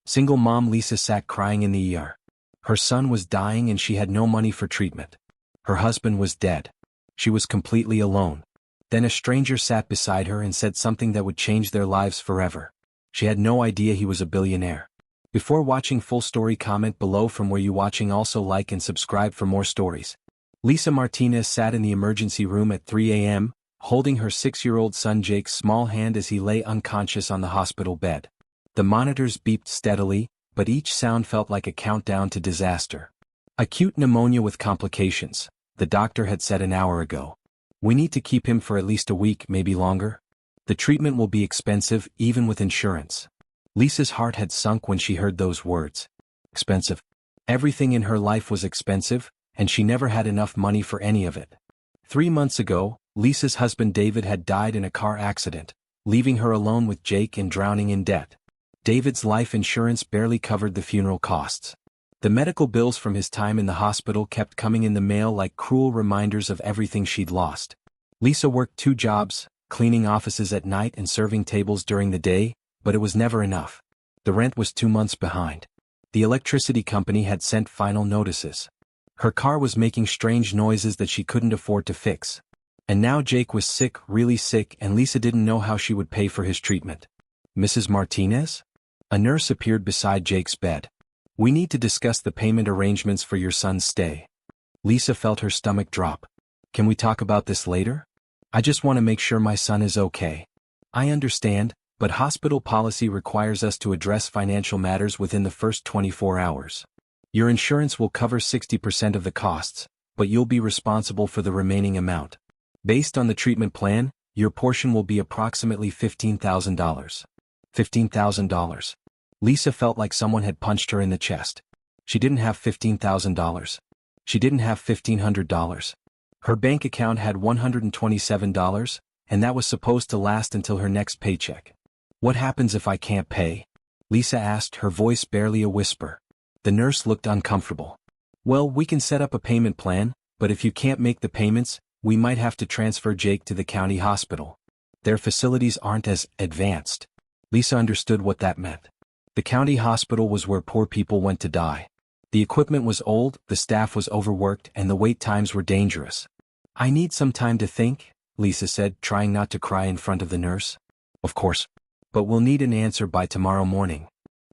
Single mom Lisa sat crying in the ER. Her son was dying and she had no money for treatment. Her husband was dead. She was completely alone. Then a stranger sat beside her and said something that would change their lives forever. She had no idea he was a billionaire. Before watching full story, comment below from where you watching, also like and subscribe for more stories. Lisa Martinez sat in the emergency room at 3 a.m., holding her 6-year-old son Jake's small hand as he lay unconscious on the hospital bed. The monitors beeped steadily, but each sound felt like a countdown to disaster. Acute pneumonia with complications, the doctor had said an hour ago. We need to keep him for at least a week, maybe longer. The treatment will be expensive, even with insurance. Lisa's heart had sunk when she heard those words. Expensive. Everything in her life was expensive, and she never had enough money for any of it. 3 months ago, Lisa's husband David had died in a car accident, leaving her alone with Jake and drowning in debt. David's life insurance barely covered the funeral costs. The medical bills from his time in the hospital kept coming in the mail like cruel reminders of everything she'd lost. Lisa worked 2 jobs, cleaning offices at night and serving tables during the day, but it was never enough. The rent was 2 months behind. The electricity company had sent final notices. Her car was making strange noises that she couldn't afford to fix. And now Jake was sick, really sick, and Lisa didn't know how she would pay for his treatment. Mrs. Martinez? A nurse appeared beside Jake's bed. We need to discuss the payment arrangements for your son's stay. Lisa felt her stomach drop. Can we talk about this later? I just want to make sure my son is okay. I understand, but hospital policy requires us to address financial matters within the first 24 hours. Your insurance will cover 60% of the costs, but you'll be responsible for the remaining amount. Based on the treatment plan, your portion will be approximately $15,000. $15,000. Lisa felt like someone had punched her in the chest. She didn't have $15,000. She didn't have $1,500. Her bank account had $127, and that was supposed to last until her next paycheck. What happens if I can't pay? Lisa asked, her voice barely a whisper. The nurse looked uncomfortable. Well, we can set up a payment plan, but if you can't make the payments, we might have to transfer Jake to the county hospital. Their facilities aren't as advanced. Lisa understood what that meant. The county hospital was where poor people went to die. The equipment was old, the staff was overworked, and the wait times were dangerous. I need some time to think, Lisa said, trying not to cry in front of the nurse. Of course. But we'll need an answer by tomorrow morning.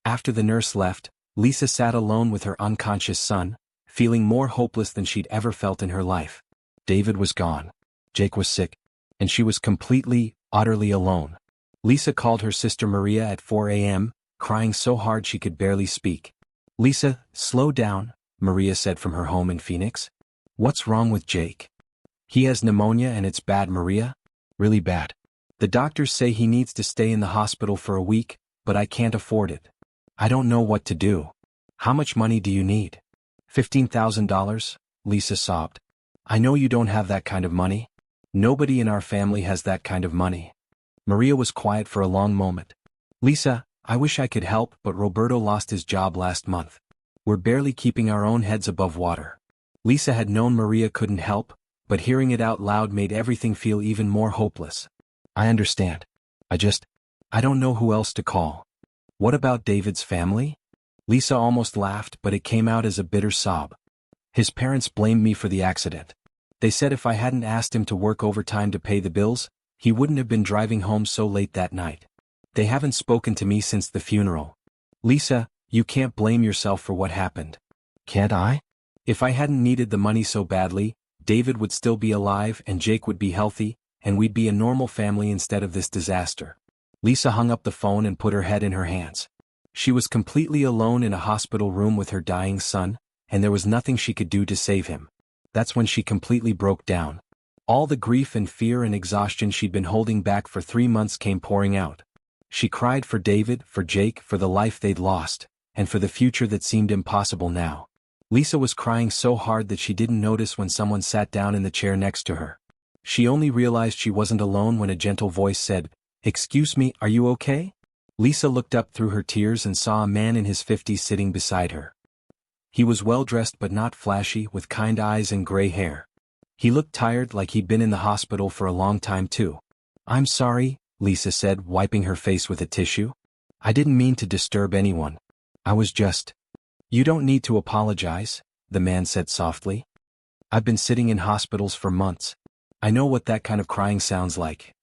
After the nurse left, Lisa sat alone with her unconscious son, feeling more hopeless than she'd ever felt in her life. David was gone. Jake was sick. And she was completely, utterly alone. Lisa called her sister Maria at 4 a.m., crying so hard she could barely speak. Lisa, slow down, Maria said from her home in Phoenix. What's wrong with Jake? He has pneumonia and it's bad, Maria. Really bad. The doctors say he needs to stay in the hospital for a week, but I can't afford it. I don't know what to do. How much money do you need? $15,000, Lisa sobbed. I know you don't have that kind of money. Nobody in our family has that kind of money. Maria was quiet for a long moment. Lisa, I wish I could help, but Roberto lost his job last month. We're barely keeping our own heads above water. Lisa had known Maria couldn't help, but hearing it out loud made everything feel even more hopeless. I understand. I don't know who else to call. What about David's family? Lisa almost laughed, but it came out as a bitter sob. His parents blamed me for the accident. They said if I hadn't asked him to work overtime to pay the bills, he wouldn't have been driving home so late that night. They haven't spoken to me since the funeral. Lisa, you can't blame yourself for what happened. Can't I? If I hadn't needed the money so badly, David would still be alive and Jake would be healthy, and we'd be a normal family instead of this disaster. Lisa hung up the phone and put her head in her hands. She was completely alone in a hospital room with her dying son, and there was nothing she could do to save him. That's when she completely broke down. All the grief and fear and exhaustion she'd been holding back for 3 months came pouring out. She cried for David, for Jake, for the life they'd lost, and for the future that seemed impossible now. Lisa was crying so hard that she didn't notice when someone sat down in the chair next to her. She only realized she wasn't alone when a gentle voice said, "Excuse me, are you okay?" Lisa looked up through her tears and saw a man in his 50s sitting beside her. He was well-dressed but not flashy, with kind eyes and gray hair. He looked tired, like he'd been in the hospital for a long time too. "I'm sorry," Lisa said, wiping her face with a tissue. "I didn't mean to disturb anyone. I was just. You don't need to apologize, the man said softly. I've been sitting in hospitals for months. I know what that kind of crying sounds like.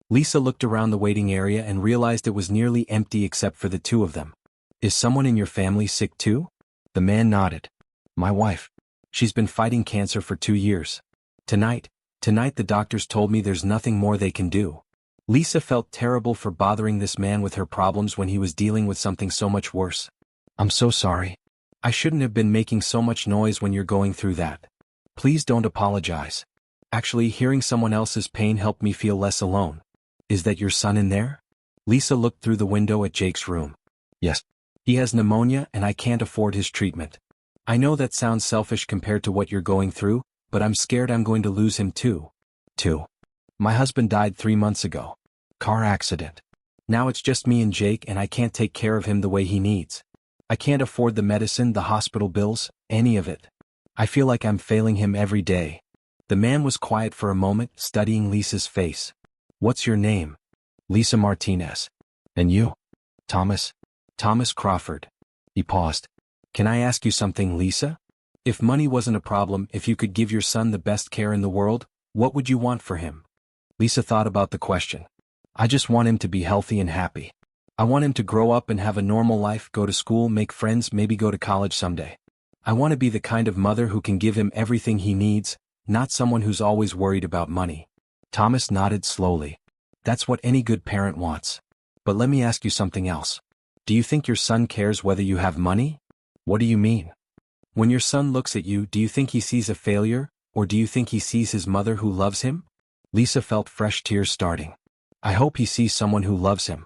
Lisa looked around the waiting area and realized it was nearly empty except for the two of them. Is someone in your family sick too? The man nodded. My wife. She's been fighting cancer for 2 years. Tonight the doctors told me there's nothing more they can do. Lisa felt terrible for bothering this man with her problems when he was dealing with something so much worse. I'm so sorry. I shouldn't have been making so much noise when you're going through that. Please don't apologize. Actually, hearing someone else's pain helped me feel less alone. Is that your son in there? Lisa looked through the window at Jake's room. Yes. He has pneumonia and I can't afford his treatment. I know that sounds selfish compared to what you're going through, but I'm scared I'm going to lose him too. My husband died 3 months ago. Car accident. Now it's just me and Jake and I can't take care of him the way he needs. I can't afford the medicine, the hospital bills, any of it. I feel like I'm failing him every day. The man was quiet for a moment, studying Lisa's face. What's your name? Lisa Martinez. And you? Thomas? Thomas Crawford. He paused. Can I ask you something, Lisa? If money wasn't a problem, if you could give your son the best care in the world, what would you want for him? Lisa thought about the question. I just want him to be healthy and happy. I want him to grow up and have a normal life, go to school, make friends, maybe go to college someday. I want to be the kind of mother who can give him everything he needs, not someone who's always worried about money. Thomas nodded slowly. That's what any good parent wants. But let me ask you something else. Do you think your son cares whether you have money? What do you mean? When your son looks at you, do you think he sees a failure, or do you think he sees his mother who loves him? Lisa felt fresh tears starting. I hope he sees someone who loves him.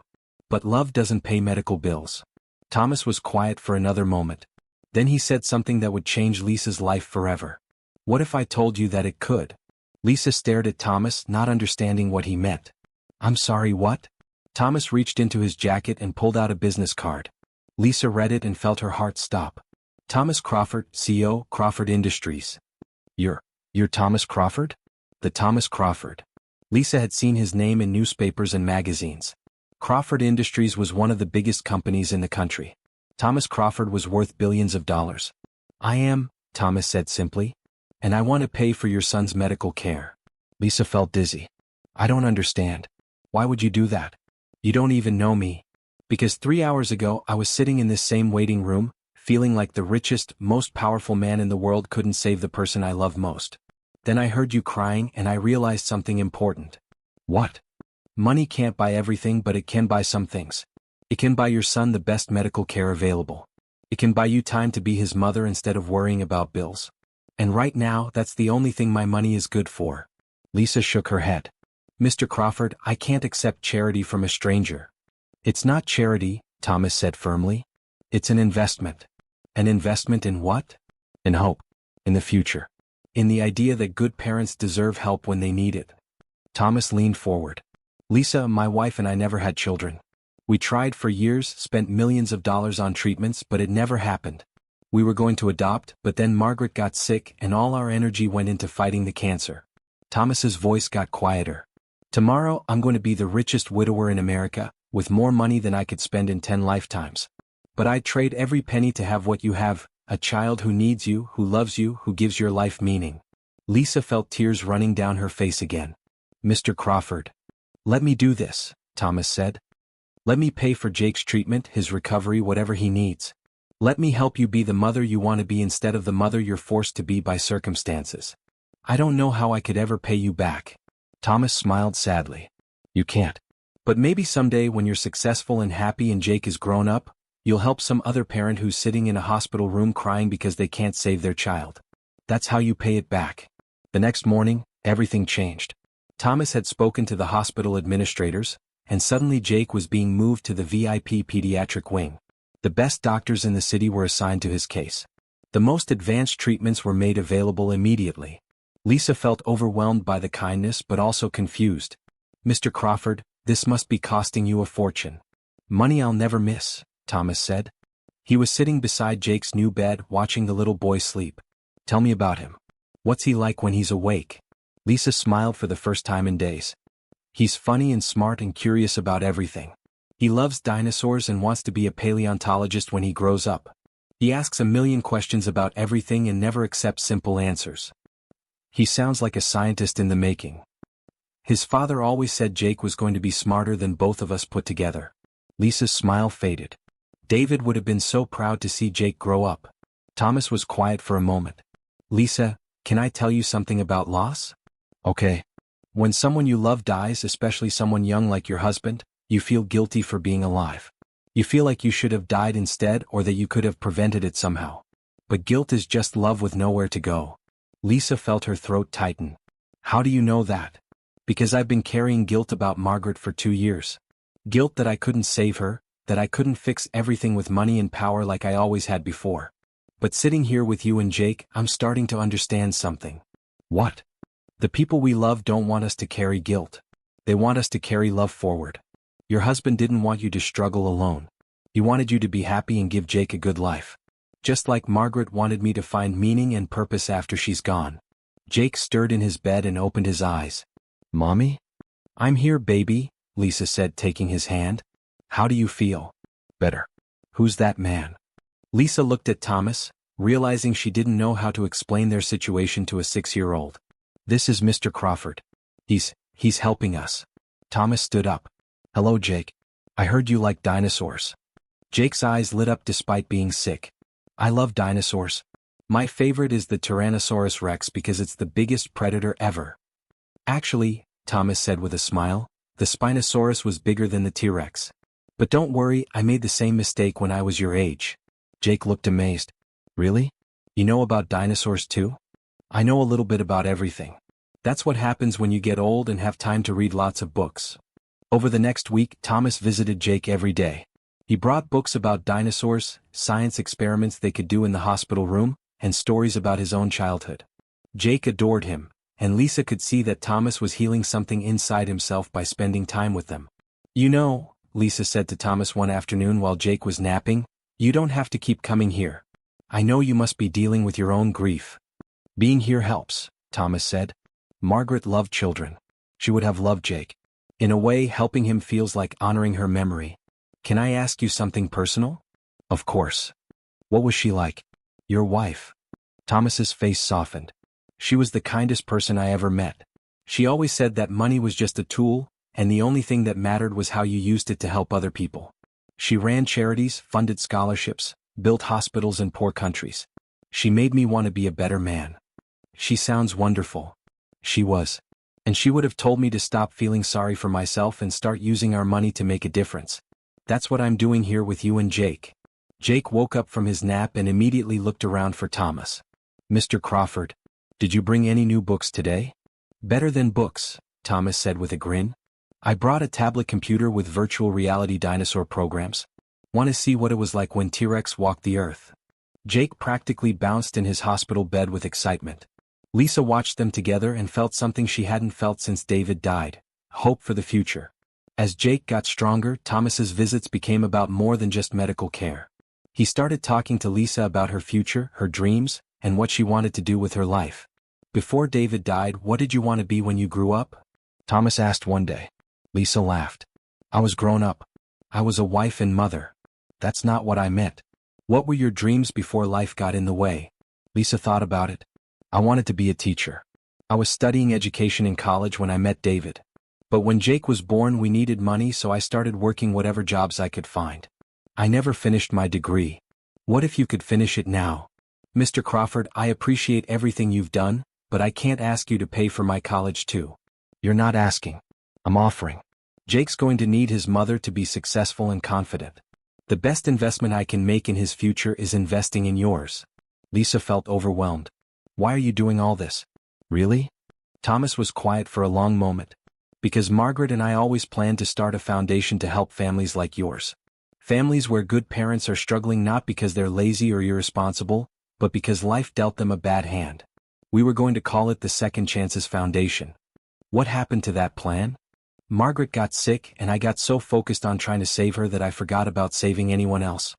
But love doesn't pay medical bills. Thomas was quiet for another moment. Then he said something that would change Lisa's life forever. What if I told you that it could? Lisa stared at Thomas, not understanding what he meant. I'm sorry, what? Thomas reached into his jacket and pulled out a business card. Lisa read it and felt her heart stop. Thomas Crawford, CEO, Crawford Industries. You're Thomas Crawford? The Thomas Crawford. Lisa had seen his name in newspapers and magazines. Crawford Industries was one of the biggest companies in the country. Thomas Crawford was worth billions of dollars. I am, Thomas said simply. And I want to pay for your son's medical care. Lisa felt dizzy. I don't understand. Why would you do that? You don't even know me. Because 3 hours ago I was sitting in this same waiting room, feeling like the richest, most powerful man in the world couldn't save the person I love most. Then I heard you crying and I realized something important. What? Money can't buy everything, but it can buy some things. It can buy your son the best medical care available. It can buy you time to be his mother instead of worrying about bills. And right now, that's the only thing my money is good for. Lisa shook her head. Mr. Crawford, I can't accept charity from a stranger. It's not charity, Thomas said firmly. It's an investment. An investment in what? In hope. In the future. In the idea that good parents deserve help when they need it. Thomas leaned forward. Lisa, my wife and I never had children. We tried for years, spent millions of dollars on treatments, but it never happened. We were going to adopt, but then Margaret got sick and all our energy went into fighting the cancer. Thomas's voice got quieter. Tomorrow, I'm going to be the richest widower in America, with more money than I could spend in 10 lifetimes. But I'd trade every penny to have what you have, a child who needs you, who loves you, who gives your life meaning. Lisa felt tears running down her face again. Mr. Crawford. Let me do this, Thomas said. Let me pay for Jake's treatment, his recovery, whatever he needs. Let me help you be the mother you want to be instead of the mother you're forced to be by circumstances. I don't know how I could ever pay you back. Thomas smiled sadly. You can't. But maybe someday when you're successful and happy and Jake is grown up, you'll help some other parent who's sitting in a hospital room crying because they can't save their child. That's how you pay it back. The next morning, everything changed. Thomas had spoken to the hospital administrators, and suddenly Jake was being moved to the VIP pediatric wing. The best doctors in the city were assigned to his case. The most advanced treatments were made available immediately. Lisa felt overwhelmed by the kindness but also confused. Mr. Crawford, this must be costing you a fortune. Money I'll never miss, Thomas said. He was sitting beside Jake's new bed watching the little boy sleep. Tell me about him. What's he like when he's awake? Lisa smiled for the first time in days. He's funny and smart and curious about everything. He loves dinosaurs and wants to be a paleontologist when he grows up. He asks a million questions about everything and never accepts simple answers. He sounds like a scientist in the making. His father always said Jake was going to be smarter than both of us put together. Lisa's smile faded. David would have been so proud to see Jake grow up. Thomas was quiet for a moment. Lisa, can I tell you something about loss? Okay. When someone you love dies, especially someone young like your husband, you feel guilty for being alive. You feel like you should have died instead or that you could have prevented it somehow. But guilt is just love with nowhere to go. Lisa felt her throat tighten. How do you know that? Because I've been carrying guilt about Margaret for 2 years. Guilt that I couldn't save her, that I couldn't fix everything with money and power like I always had before. But sitting here with you and Jake, I'm starting to understand something. What? The people we love don't want us to carry guilt. They want us to carry love forward. Your husband didn't want you to struggle alone. He wanted you to be happy and give Jake a good life. Just like Margaret wanted me to find meaning and purpose after she's gone. Jake stirred in his bed and opened his eyes. Mommy? I'm here, baby, Lisa said, taking his hand. How do you feel? Better. Who's that man? Lisa looked at Thomas, realizing she didn't know how to explain their situation to a 6-year-old. This is Mr. Crawford. He's helping us. Thomas stood up. Hello, Jake. I heard you like dinosaurs. Jake's eyes lit up despite being sick. I love dinosaurs. My favorite is the Tyrannosaurus Rex because it's the biggest predator ever. Actually, Thomas said with a smile, the Spinosaurus was bigger than the T-Rex. But don't worry, I made the same mistake when I was your age. Jake looked amazed. Really? You know about dinosaurs too? I know a little bit about everything. That's what happens when you get old and have time to read lots of books. Over the next week, Thomas visited Jake every day. He brought books about dinosaurs, science experiments they could do in the hospital room, and stories about his own childhood. Jake adored him, and Lisa could see that Thomas was healing something inside himself by spending time with them. You know, Lisa said to Thomas one afternoon while Jake was napping, you don't have to keep coming here. I know you must be dealing with your own grief. Being here helps, Thomas said. Margaret loved children. She would have loved Jake. In a way, helping him feels like honoring her memory. Can I ask you something personal? Of course. What was she like? Your wife. Thomas's face softened. She was the kindest person I ever met. She always said that money was just a tool, and the only thing that mattered was how you used it to help other people. She ran charities, funded scholarships, built hospitals in poor countries. She made me want to be a better man. She sounds wonderful. She was. And she would have told me to stop feeling sorry for myself and start using our money to make a difference. That's what I'm doing here with you and Jake. Jake woke up from his nap and immediately looked around for Thomas. Mr. Crawford, did you bring any new books today? Better than books, Thomas said with a grin. I brought a tablet computer with virtual reality dinosaur programs. Want to see what it was like when T-Rex walked the earth? Jake practically bounced in his hospital bed with excitement. Lisa watched them together and felt something she hadn't felt since David died, hope for the future. As Jake got stronger, Thomas's visits became about more than just medical care. He started talking to Lisa about her future, her dreams, and what she wanted to do with her life. Before David died, what did you want to be when you grew up? Thomas asked one day. Lisa laughed. I was grown up. I was a wife and mother. That's not what I meant. What were your dreams before life got in the way? Lisa thought about it. I wanted to be a teacher. I was studying education in college when I met David. But when Jake was born, we needed money, so I started working whatever jobs I could find. I never finished my degree. What if you could finish it now? Mr. Crawford, I appreciate everything you've done, but I can't ask you to pay for my college too. You're not asking. I'm offering. Jake's going to need his mother to be successful and confident. The best investment I can make in his future is investing in yours. Lisa felt overwhelmed. Why are you doing all this? Really? Thomas was quiet for a long moment. Because Margaret and I always planned to start a foundation to help families like yours. Families where good parents are struggling not because they're lazy or irresponsible, but because life dealt them a bad hand. We were going to call it the Second Chances Foundation. What happened to that plan? Margaret got sick and I got so focused on trying to save her that I forgot about saving anyone else.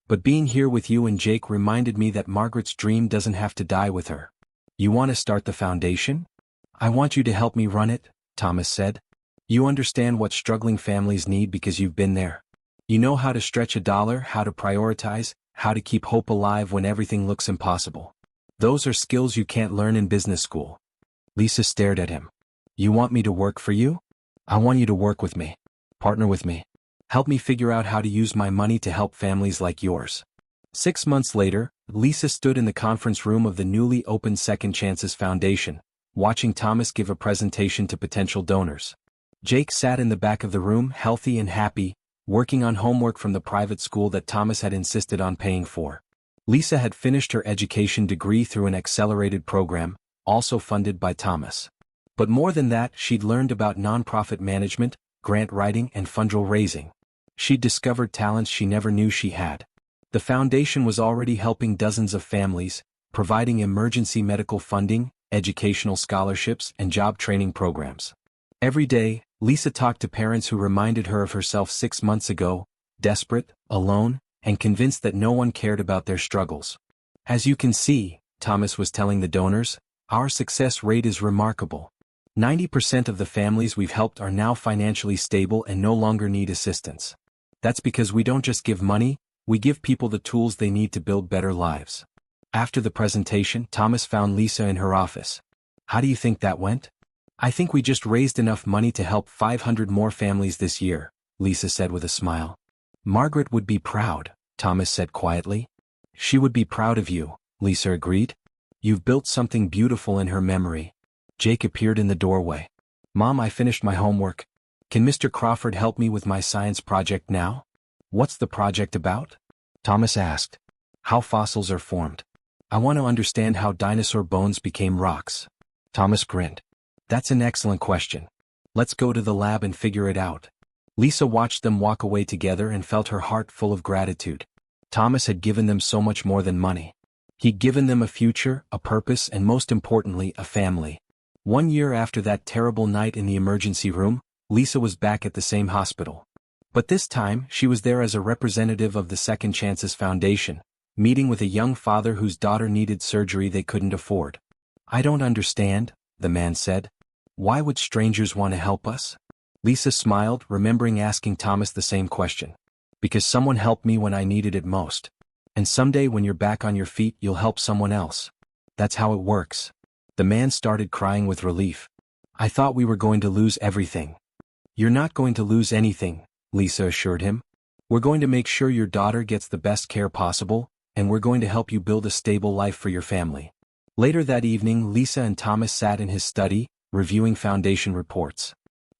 But being here with you and Jake reminded me that Margaret's dream doesn't have to die with her. You want to start the foundation? I want you to help me run it, Thomas said. You understand what struggling families need because you've been there. You know how to stretch a dollar, how to prioritize, how to keep hope alive when everything looks impossible. Those are skills you can't learn in business school. Lisa stared at him. You want me to work for you? I want you to work with me. Partner with me. Help me figure out how to use my money to help families like yours. 6 months later, Lisa stood in the conference room of the newly opened Second Chances Foundation, watching Thomas give a presentation to potential donors. Jake sat in the back of the room, healthy and happy, working on homework from the private school that Thomas had insisted on paying for. Lisa had finished her education degree through an accelerated program, also funded by Thomas. But more than that, she'd learned about nonprofit management, grant writing, and fundraising. She'd discovered talents she never knew she had. The foundation was already helping dozens of families, providing emergency medical funding, educational scholarships, and job training programs. Every day, Lisa talked to parents who reminded her of herself 6 months ago, desperate, alone, and convinced that no one cared about their struggles. As you can see, Thomas was telling the donors, our success rate is remarkable. 90% of the families we've helped are now financially stable and no longer need assistance. That's because we don't just give money, we give people the tools they need to build better lives. After the presentation, Thomas found Lisa in her office. How do you think that went? I think we just raised enough money to help 500 more families this year, Lisa said with a smile. Margaret would be proud, Thomas said quietly. She would be proud of you, Lisa agreed. You've built something beautiful in her memory. Jake appeared in the doorway. Mom, I finished my homework. Can Mr. Crawford help me with my science project now? What's the project about? Thomas asked. How fossils are formed. I want to understand how dinosaur bones became rocks. Thomas grinned. That's an excellent question. Let's go to the lab and figure it out. Lisa watched them walk away together and felt her heart full of gratitude. Thomas had given them so much more than money. He'd given them a future, a purpose, and most importantly, a family. 1 year after that terrible night in the emergency room, Lisa was back at the same hospital. But this time, she was there as a representative of the Second Chances Foundation, meeting with a young father whose daughter needed surgery they couldn't afford. I don't understand, the man said. Why would strangers want to help us? Lisa smiled, remembering asking Thomas the same question. Because someone helped me when I needed it most. And someday when you're back on your feet, you'll help someone else. That's how it works. The man started crying with relief. I thought we were going to lose everything. You're not going to lose anything, Lisa assured him. We're going to make sure your daughter gets the best care possible, and we're going to help you build a stable life for your family. Later that evening, Lisa and Thomas sat in his study, reviewing foundation reports.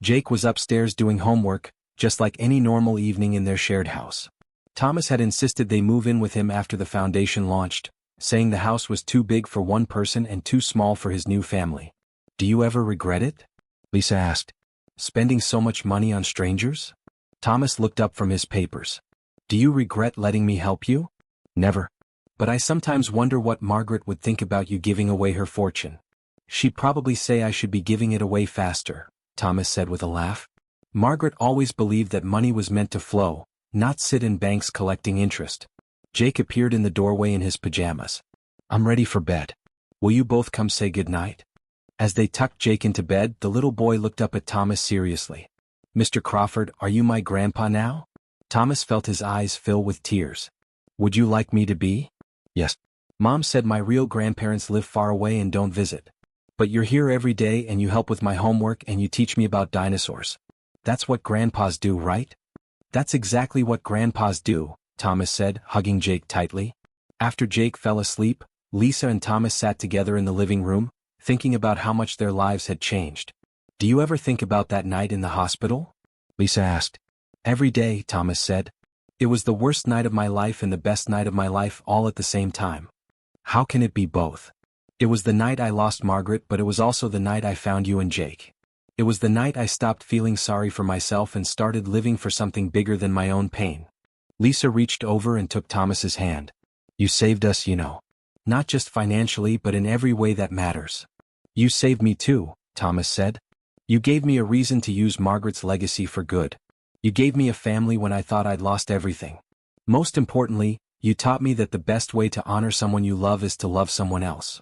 Jake was upstairs doing homework, just like any normal evening in their shared house. Thomas had insisted they move in with him after the foundation launched, saying the house was too big for one person and too small for his new family. Do you ever regret it? Lisa asked. Spending so much money on strangers? Thomas looked up from his papers. Do you regret letting me help you? Never. But I sometimes wonder what Margaret would think about you giving away her fortune. She'd probably say I should be giving it away faster, Thomas said with a laugh. Margaret always believed that money was meant to flow, not sit in banks collecting interest. Jake appeared in the doorway in his pajamas. I'm ready for bed. Will you both come say goodnight? As they tucked Jake into bed, the little boy looked up at Thomas seriously. Mr. Crawford, are you my grandpa now? Thomas felt his eyes fill with tears. Would you like me to be? Yes. Mom said my real grandparents live far away and don't visit. But you're here every day and you help with my homework and you teach me about dinosaurs. That's what grandpas do, right? That's exactly what grandpas do, Thomas said, hugging Jake tightly. After Jake fell asleep, Lisa and Thomas sat together in the living room, thinking about how much their lives had changed. Do you ever think about that night in the hospital? Lisa asked. Every day, Thomas said. It was the worst night of my life and the best night of my life all at the same time. How can it be both? It was the night I lost Margaret, but it was also the night I found you and Jake. It was the night I stopped feeling sorry for myself and started living for something bigger than my own pain. Lisa reached over and took Thomas's hand. You saved us, you know. Not just financially, but in every way that matters. You saved me too, Thomas said. You gave me a reason to use Margaret's legacy for good. You gave me a family when I thought I'd lost everything. Most importantly, you taught me that the best way to honor someone you love is to love someone else.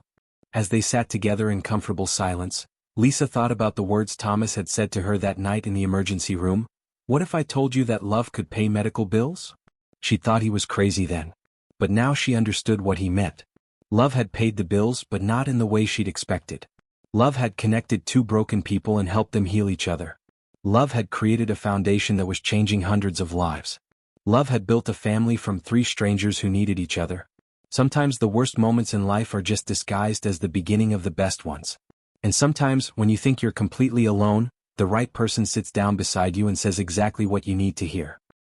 As they sat together in comfortable silence, Lisa thought about the words Thomas had said to her that night in the emergency room. What if I told you that love could pay medical bills? She thought he was crazy then. But now she understood what he meant. Love had paid the bills, but not in the way she'd expected. Love had connected two broken people and helped them heal each other. Love had created a foundation that was changing hundreds of lives. Love had built a family from three strangers who needed each other. Sometimes the worst moments in life are just disguised as the beginning of the best ones. And sometimes, when you think you're completely alone, the right person sits down beside you and says exactly what you need to hear.